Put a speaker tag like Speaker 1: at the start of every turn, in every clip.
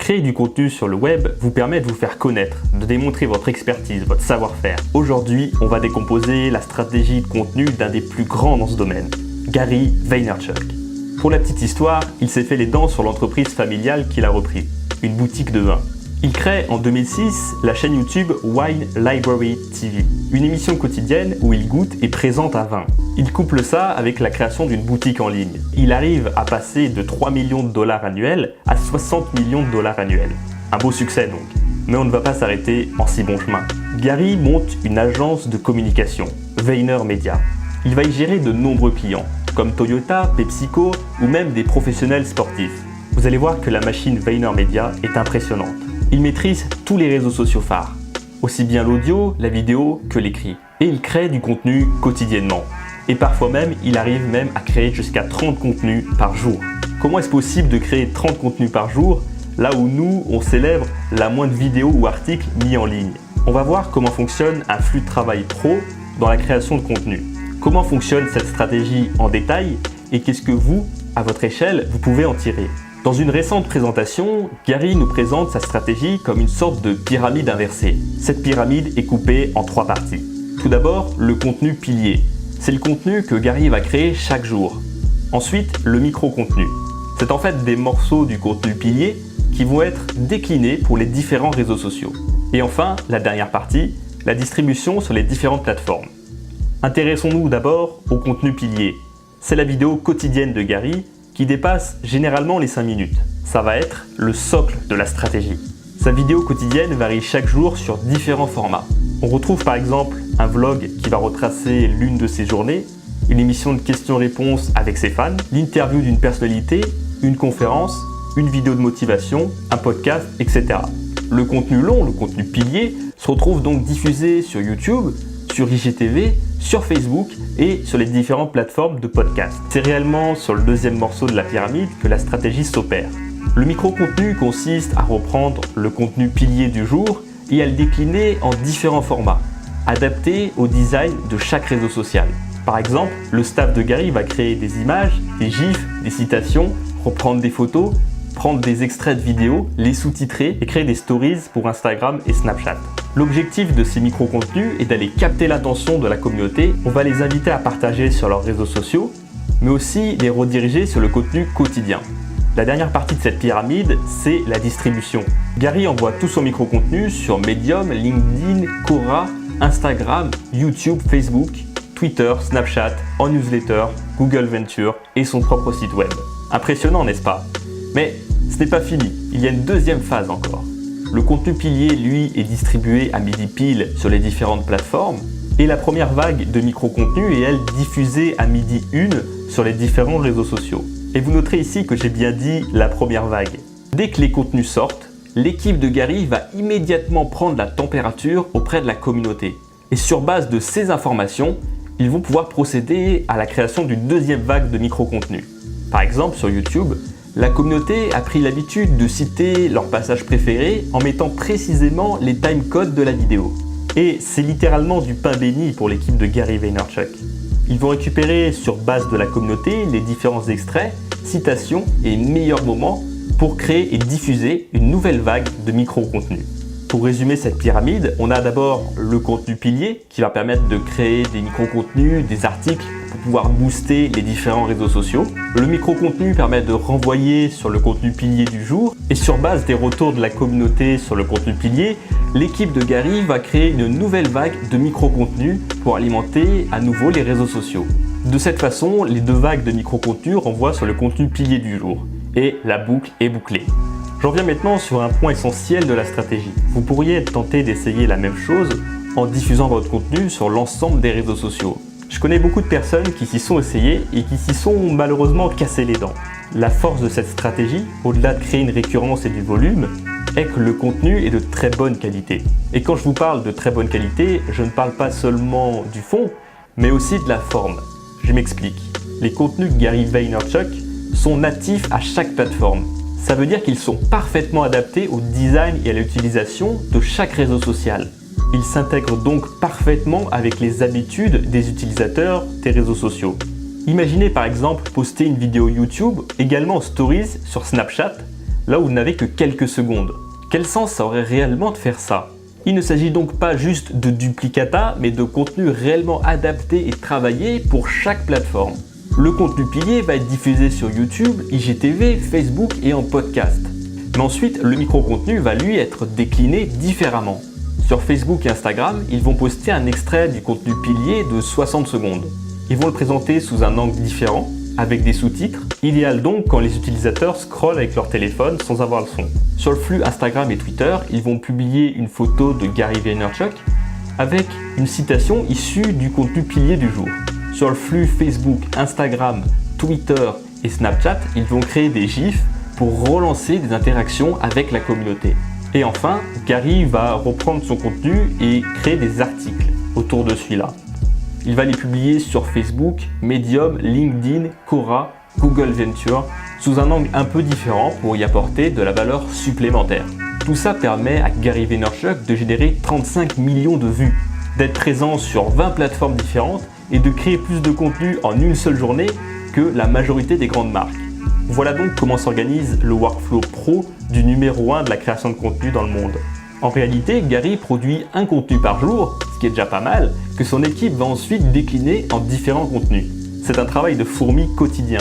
Speaker 1: Créer du contenu sur le web vous permet de vous faire connaître, de démontrer votre expertise, votre savoir-faire. Aujourd'hui, on va décomposer la stratégie de contenu d'un des plus grands dans ce domaine, Gary Vaynerchuk. Pour la petite histoire, il s'est fait les dents sur l'entreprise familiale qu'il a repris, une boutique de vin. Il crée en 2006 la chaîne YouTube Wine Library TV, une émission quotidienne où il goûte et présente un vin. Il couple ça avec la création d'une boutique en ligne. Il arrive à passer de 3 millions de dollars annuels à 60 millions de dollars annuels. Un beau succès donc. Mais on ne va pas s'arrêter en si bon chemin. Gary monte une agence de communication, VaynerMedia. Il va y gérer de nombreux clients, comme Toyota, PepsiCo ou même des professionnels sportifs. Vous allez voir que la machine VaynerMedia est impressionnante. Il maîtrise tous les réseaux sociaux phares, aussi bien l'audio, la vidéo que l'écrit. Et il crée du contenu quotidiennement. Et parfois même, il arrive même à créer jusqu'à 30 contenus par jour. Comment est-ce possible de créer 30 contenus par jour, là où nous, on célèbre la moindre vidéo ou article mis en ligne? On va voir comment fonctionne un flux de travail pro dans la création de contenu. Comment fonctionne cette stratégie en détail et qu'est-ce que vous, à votre échelle, vous pouvez en tirer? Dans une récente présentation, Gary nous présente sa stratégie comme une sorte de pyramide inversée. Cette pyramide est coupée en 3 parties. Tout d'abord, le contenu pilier. C'est le contenu que Gary va créer chaque jour. Ensuite, le micro-contenu. C'est en fait des morceaux du contenu pilier qui vont être déclinés pour les différents réseaux sociaux. Et enfin, la dernière partie, la distribution sur les différentes plateformes. Intéressons-nous d'abord au contenu pilier. C'est la vidéo quotidienne de Gary qui dépasse généralement les 5 minutes. Ça va être le socle de la stratégie. Sa vidéo quotidienne varie chaque jour sur différents formats. On retrouve par exemple un vlog qui va retracer l'une de ses journées, une émission de questions-réponses avec ses fans, l'interview d'une personnalité, une conférence, une vidéo de motivation, un podcast, etc. Le contenu long, le contenu pilier, se retrouve donc diffusé sur YouTube, sur IGTV, sur Facebook et sur les différentes plateformes de podcast. C'est réellement sur le deuxième morceau de la pyramide que la stratégie s'opère. Le micro-contenu consiste à reprendre le contenu pilier du jour et à le décliner en différents formats, adaptés au design de chaque réseau social. Par exemple, le staff de Gary va créer des images, des gifs, des citations, reprendre des photos, prendre des extraits de vidéos, les sous-titrer et créer des stories pour Instagram et Snapchat. L'objectif de ces micro-contenus est d'aller capter l'attention de la communauté. On va les inviter à partager sur leurs réseaux sociaux, mais aussi les rediriger sur le contenu quotidien. La dernière partie de cette pyramide, c'est la distribution. Gary envoie tout son micro-contenu sur Medium, LinkedIn, Quora, Instagram, YouTube, Facebook, Twitter, Snapchat, en newsletter, Google Venture et son propre site web. Impressionnant, n'est-ce pas? Mais ce n'est pas fini, il y a une deuxième phase encore. Le contenu pilier, lui, est distribué à midi pile sur les différentes plateformes et la première vague de micro-contenu est, elle, diffusée à midi 1 sur les différents réseaux sociaux. Et vous noterez ici que j'ai bien dit la première vague. Dès que les contenus sortent, l'équipe de Gary va immédiatement prendre la température auprès de la communauté. Et sur base de ces informations, ils vont pouvoir procéder à la création d'une deuxième vague de micro-contenu. Par exemple, sur YouTube, la communauté a pris l'habitude de citer leurs passages préférés en mettant précisément les timecodes de la vidéo. Et c'est littéralement du pain béni pour l'équipe de Gary Vaynerchuk. Ils vont récupérer sur base de la communauté les différents extraits, citations et meilleurs moments pour créer et diffuser une nouvelle vague de micro-contenus. Pour résumer cette pyramide, on a d'abord le contenu pilier qui va permettre de créer des micro-contenus, des articles pour pouvoir booster les différents réseaux sociaux. Le micro-contenu permet de renvoyer sur le contenu pilier du jour et sur base des retours de la communauté sur le contenu pilier, l'équipe de Gary va créer une nouvelle vague de micro-contenus pour alimenter à nouveau les réseaux sociaux. De cette façon, les deux vagues de micro-contenus renvoient sur le contenu pilier du jour et la boucle est bouclée. J'en viens maintenant sur un point essentiel de la stratégie. Vous pourriez être tenté d'essayer la même chose en diffusant votre contenu sur l'ensemble des réseaux sociaux. Je connais beaucoup de personnes qui s'y sont essayées et qui s'y sont malheureusement cassées les dents. La force de cette stratégie, au-delà de créer une récurrence et du volume, est que le contenu est de très bonne qualité. Et quand je vous parle de très bonne qualité, je ne parle pas seulement du fond, mais aussi de la forme. Je m'explique. Les contenus de Gary Vaynerchuk sont natifs à chaque plateforme. Ça veut dire qu'ils sont parfaitement adaptés au design et à l'utilisation de chaque réseau social. Ils s'intègrent donc parfaitement avec les habitudes des utilisateurs des réseaux sociaux. Imaginez par exemple poster une vidéo YouTube également en stories sur Snapchat. là où vous n'avez que quelques secondes. Quel sens ça aurait réellement de faire ça? Il ne s'agit donc pas juste de duplicata, mais de contenu réellement adapté et travaillé pour chaque plateforme. Le contenu pilier va être diffusé sur YouTube, IGTV, Facebook et en podcast. Mais ensuite, le micro-contenu va lui être décliné différemment. Sur Facebook et Instagram, ils vont poster un extrait du contenu pilier de 60 secondes. Ils vont le présenter sous un angle différent, avec des sous-titres, idéal donc quand les utilisateurs scrollent avec leur téléphone sans avoir le son. Sur le flux Instagram et Twitter, ils vont publier une photo de Gary Vaynerchuk avec une citation issue du contenu pilier du jour. Sur le flux Facebook, Instagram, Twitter et Snapchat, ils vont créer des GIFs pour relancer des interactions avec la communauté. Et enfin, Gary va reprendre son contenu et créer des articles autour de celui-là. Il va les publier sur Facebook, Medium, LinkedIn, Quora, Google Venture, sous un angle un peu différent pour y apporter de la valeur supplémentaire. Tout ça permet à Gary Vaynerchuk de générer 35 millions de vues, d'être présent sur 20 plateformes différentes et de créer plus de contenu en une seule journée que la majorité des grandes marques. Voilà donc comment s'organise le workflow pro du numéro 1 de la création de contenu dans le monde. En réalité, Gary produit un contenu par jour, ce qui est déjà pas mal, que son équipe va ensuite décliner en différents contenus. C'est un travail de fourmi quotidien.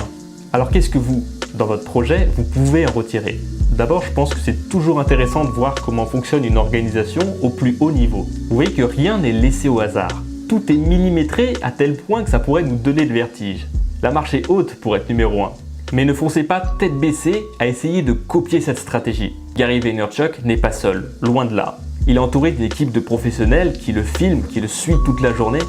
Speaker 1: Alors qu'est-ce que vous, dans votre projet, vous pouvez en retirer? D'abord, je pense que c'est toujours intéressant de voir comment fonctionne une organisation au plus haut niveau. Vous voyez que rien n'est laissé au hasard. Tout est millimétré à tel point que ça pourrait nous donner le vertige. La marche est haute pour être numéro 1. Mais ne foncez pas tête baissée à essayer de copier cette stratégie. Gary Vaynerchuk n'est pas seul, loin de là. Il est entouré d'une équipe de professionnels qui le filment, qui le suivent toute la journée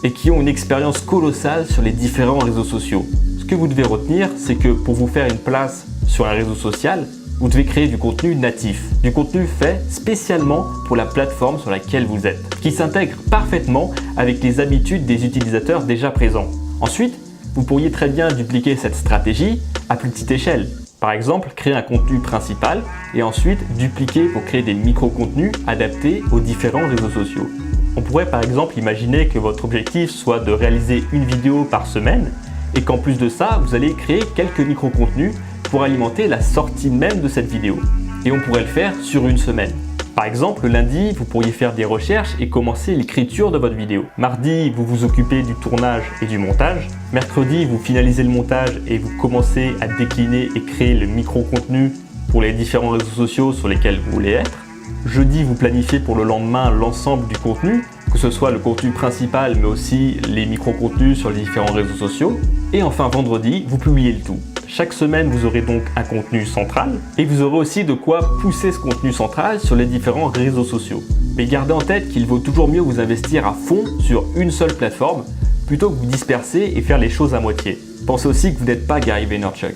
Speaker 1: et qui ont une expérience colossale sur les différents réseaux sociaux. Ce que vous devez retenir, c'est que pour vous faire une place sur un réseau social, vous devez créer du contenu natif, du contenu fait spécialement pour la plateforme sur laquelle vous êtes, qui s'intègre parfaitement avec les habitudes des utilisateurs déjà présents. Ensuite, vous pourriez très bien dupliquer cette stratégie à plus petite échelle. Par exemple, créer un contenu principal et ensuite dupliquer pour créer des micro-contenus adaptés aux différents réseaux sociaux. On pourrait par exemple imaginer que votre objectif soit de réaliser une vidéo par semaine et qu'en plus de ça, vous allez créer quelques micro-contenus pour alimenter la sortie même de cette vidéo. Et on pourrait le faire sur une semaine. Par exemple, le lundi, vous pourriez faire des recherches et commencer l'écriture de votre vidéo. Mardi, vous vous occupez du tournage et du montage. Mercredi, vous finalisez le montage et vous commencez à décliner et créer le micro-contenu pour les différents réseaux sociaux sur lesquels vous voulez être. Jeudi, vous planifiez pour le lendemain l'ensemble du contenu, que ce soit le contenu principal mais aussi les micro-contenus sur les différents réseaux sociaux. Et enfin, vendredi, vous publiez le tout. Chaque semaine, vous aurez donc un contenu central et vous aurez aussi de quoi pousser ce contenu central sur les différents réseaux sociaux. Mais gardez en tête qu'il vaut toujours mieux vous investir à fond sur une seule plateforme plutôt que vous disperser et faire les choses à moitié. Pensez aussi que vous n'êtes pas Gary Vaynerchuk.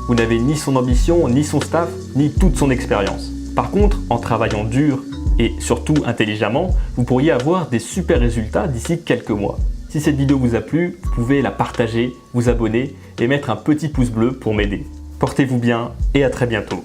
Speaker 1: Vous n'avez ni son ambition, ni son staff, ni toute son expérience. Par contre, en travaillant dur et surtout intelligemment, vous pourriez avoir des super résultats d'ici quelques mois. Si cette vidéo vous a plu, vous pouvez la partager, vous abonner et mettre un petit pouce bleu pour m'aider. Portez-vous bien et à très bientôt.